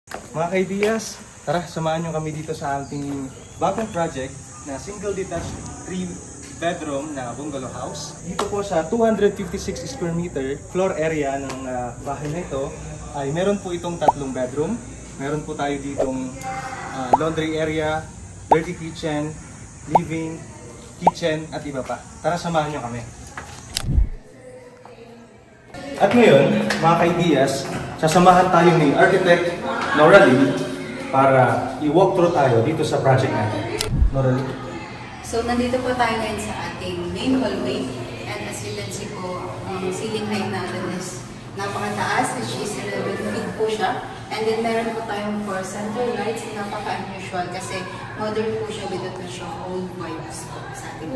Mga kaidiyas, tara samahan nyo kami dito sa ating bagong project na single detached 3-bedroom na bungalow house. Dito po sa 256 square meter floor area ng bahay na ito ay meron po itong 3 bedroom. Meron po tayo ditong laundry area, dirty kitchen, living, kitchen at iba pa. Tara samahan nyo kami. At ngayon, mga kaidiyas, sasamahan tayo ni Architect Noralie para i-walk through tayo dito sa project natin. Noralie. So, nandito po tayo ngayon sa ating main hallway. And as you can see po, ang ceiling height natin is napakataas, which is 11 feet po siya. And then meron po tayong 4 center lights, napaka-unusual kasi modern po siya with a touch of old vibes po sa ating.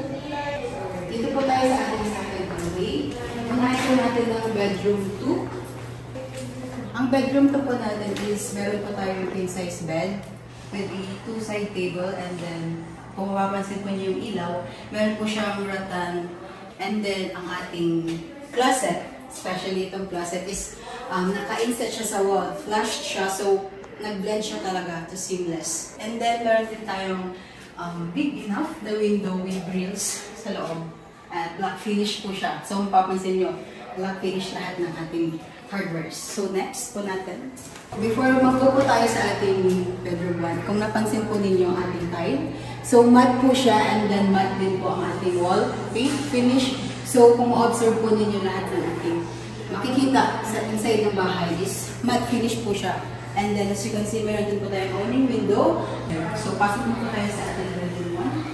Dito po tayo sa ating second hallway. Unahin po natin ang bedroom 2. Ang bedroom 2 po natin is meron po tayong king size bed with a 2-side table, and then kung mapapansin po niyo yung ilaw, meron po siyang rattan, and then ang ating closet, especially itong closet is naka-inset siya sa wall, flushed siya, so nag-blend siya talaga to seamless. And then meron din tayong big enough the window with grills sa loob. At black finish po siya. So, mapapansin nyo, black finish lahat ng ating hardwares. So, next po natin. Before mag-go po tayo sa ating bedroom 1, kung napansin po ninyo ang ating tile. So, matte po siya, and then matte din po ang ating wall paint finish. So, kung ma-observe po ninyo lahat ng ating makikita sa inside ng bahay is matte finish po siya. And then, as you can see, meron din po tayong owning window. So, pasok po tayo sa ating bedroom 1.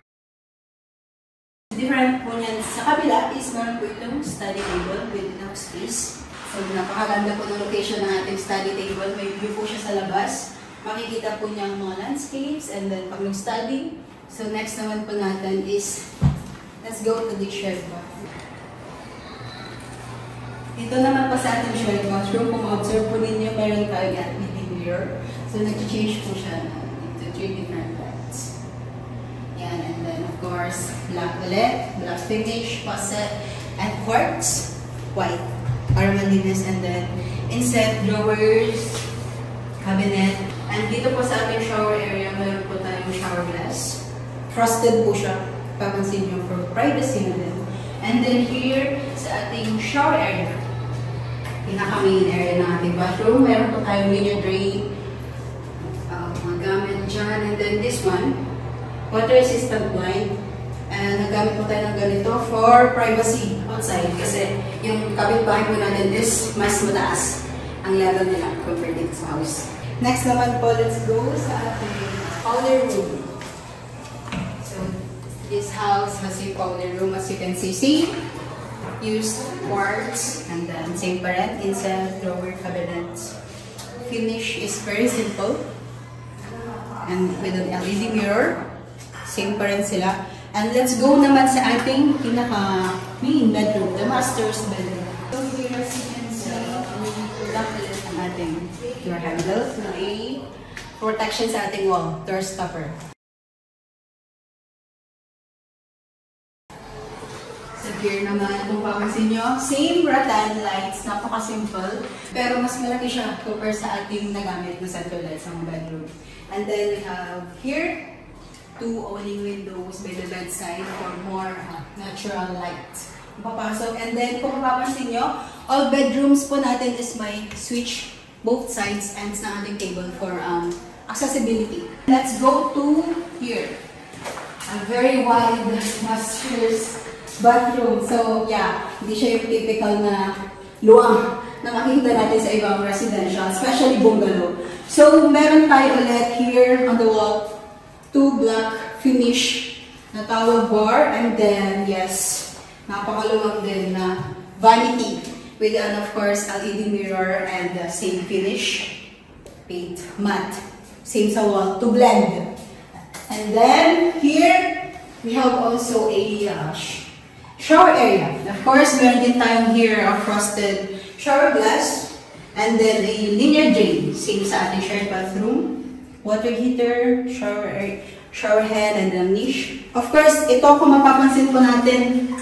Different po niyan sa kabila is meron po itong study table with enough space. So, napakaganda po ng location ng ating study table. May view po siya sa labas. Makikita po niya ang mga landscapes and then pag nag-study. So, next naman po natin is, let's go to the shared bathroom. Dito naman po sa ating shared bathroom, kung ma-observe po ninyo, meron tayong admitting mirror. So, nag-change po siya into 3 different lights. Yan, and then of course, black ulit, black finish, faucet, and quartz, white, para malinis. And then, inset, drawers, cabinet. And dito po sa ating shower area, meron po tayong shower glass. Frosted po siya, papansin nyo, for privacy na din. And then here, sa ating shower area, pinaka-main area ng ating bathroom, meron po tayong linear drain, mga gamit dyan. And then this one, water-resistant blind. And nagamit po tayo ng ganito for privacy outside kasi yung kapitbahay po natin is mas mataas ang level nila compared dito sa house. Next naman po, let's go sa ating powder room. So, this house has a powder room, as you can see. Used quartz, and then same pa rin, inside drawer cabinets. Finish is very simple. And with an LED mirror. Same pa rin sila. And let's go naman sa ating pinaka-main bedroom, the master's bedroom. So here, as you can see, lock ulit ang ating door handle to a protection sa ating wall, door stopper. So here naman, kung papansin nyo, same rattan lights, napaka-simple, pero mas malaki siya compare sa ating nagamit na central lights sa bedroom. And then we have here, 2 owning windows by the bedside for more natural light. Papasok. And then, kung mapapansin nyo, all bedrooms po natin is may switch both sides ends ng ating table for accessibility. Let's go to here. A very wide master's bathroom. So, yeah, hindi siya yung typical na luwang na makikita natin sa ibang residential, especially bungalow. So, meron tayo ulit here on the wall 2 black finish na towel bar, and then, yes, napakaluwag din na vanity with an, of course, LED mirror and same finish, paint matte, same sa wall, to blend. And then, here, we have also a shower area. Of course, meron din tayong here a frosted shower glass, and then a linear drain, same sa ating shared bathroom. Water heater, shower head, and a niche. Of course, ito kung mapapansin po natin,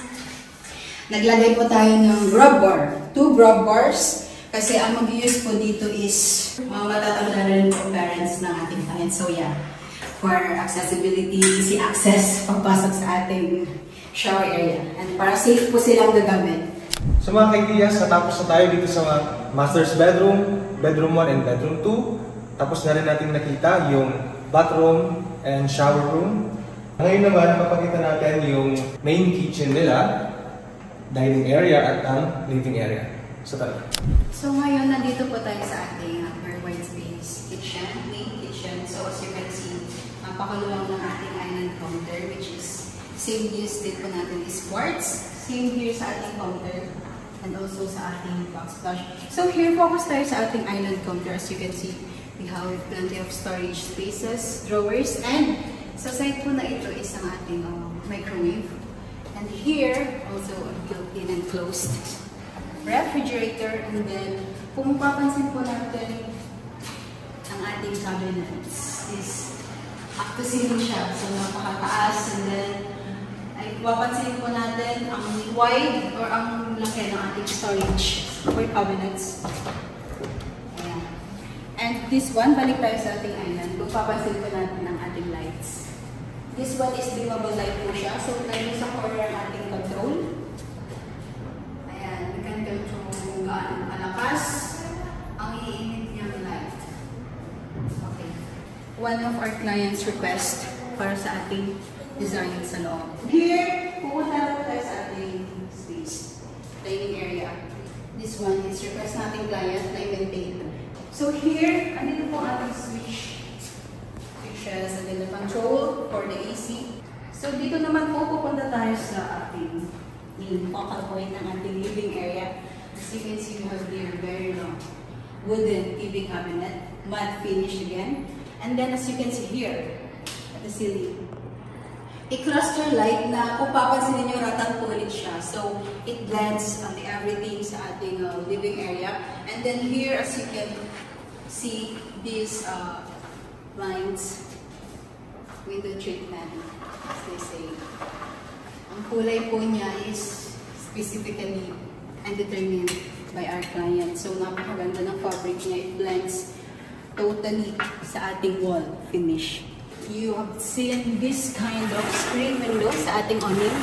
naglagay po tayo ng grab bar. 2 grab bars. Kasi ang mag-use po dito is mga matatanda po parents ng ating clients. So yeah, for accessibility, easy access pagpasok sa ating shower area. And para safe po silang gagamit. So mga ka-ideas, natapos na tayo dito sa master's bedroom, bedroom 1 and bedroom 2. Tapos na rin natin nakita yung bathroom and shower room. Ngayon naman, papakita natin yung main kitchen nila, dining area at ang living area. So tara. So ngayon, nandito po tayo sa ating very wide space kitchen, main kitchen. So as you can see, napakaluwang ng ating island counter, which is same use din po natin is quartz. Same here sa ating counter and also sa ating backsplash. So here, focus tayo sa ating island counter. As you can see, we have plenty of storage spaces, drawers, and sa side po na ito is ang ating microwave. And here, also built-in and closed refrigerator. And then, kung mapapansin po natin, ang ating cabinets is up to ceiling siya. So, napakataas. And then, ay mapapansin po natin ang wide or ang laki ng ating storage for cabinets. Ayan. And this one, balik tayo sa ating island. Kung papansin po natin ang ating lights. This one is dimmable light po siya. So, nandun sa corner ang ating control. Ayan, we can control kung gaano kalakas ang iinit niyang light. Okay. One of our clients' request para sa ating design sa loob. Here, pupunta tayo sa ating space, dining area. This one is request nating client na i-maintain. So here, andito po ang ating switch. Switches and then the control for the AC. So dito naman po pupunta tayo sa ating main focal point ng ating living area. As you can see, we have here very long wooden TV cabinet, matte finish again. And then as you can see here, at the ceiling, a cluster light na kung papansin ninyo, ratatouille siya. So, it blends on everything sa ating living area. And then here, as you can see, these lines, window treatment, as they say. Ang kulay po niya is specifically and determined by our client. So, napakaganda ng fabric niya. It blends totally sa ating wall finish. You have seen this kind of screen window sa ating awning.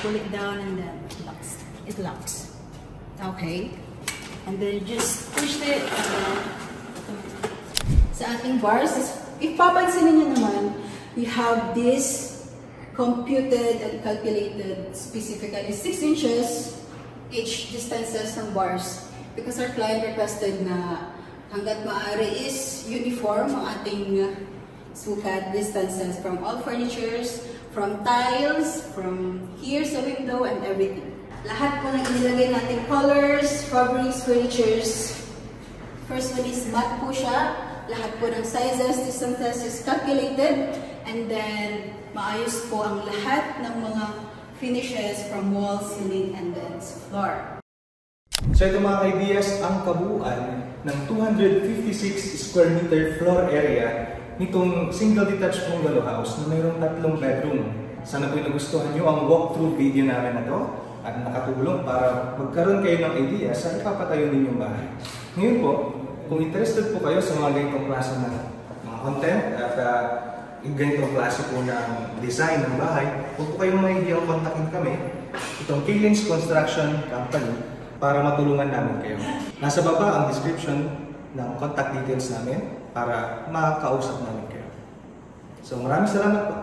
Pull it down and then it locks. Okay. And then just push it. And then, sa ating bars, if papansin niyo naman, we have this computed and calculated specifically 6 inches each distances ng bars. Because our client requested na hanggat maaari is uniform ang ating sukat distances from all furnitures, from tiles, from here sa window, and everything. Lahat po ng inilagay natin colors, fabrics, furnitures. First one is matte po siya. Lahat po ng sizes, distances is calculated. And then, maayos po ang lahat ng mga finishes from wall, ceiling, and then floor. So ito mga ka-ideas, ang kabuuan ng 256 square meter floor area nitong single detached bungalow house na mayroong 3 bedroom. Sana po'y nagustuhan nyo ang walkthrough video namin na to at nakatulong para magkaroon kayo ng idea sa ipapatayo ninyong bahay. Ngayon po, kung interested po kayo sa mga ganitong klase ng mga content at ganitong klase po ng design ng bahay, huwag po kayong mahihiyang kontakin kami, itong Kaylins Construction Company, para matulungan namin kayo. Nasa baba ang description ng contact details namin para makausap namin kayo. So maraming salamat po.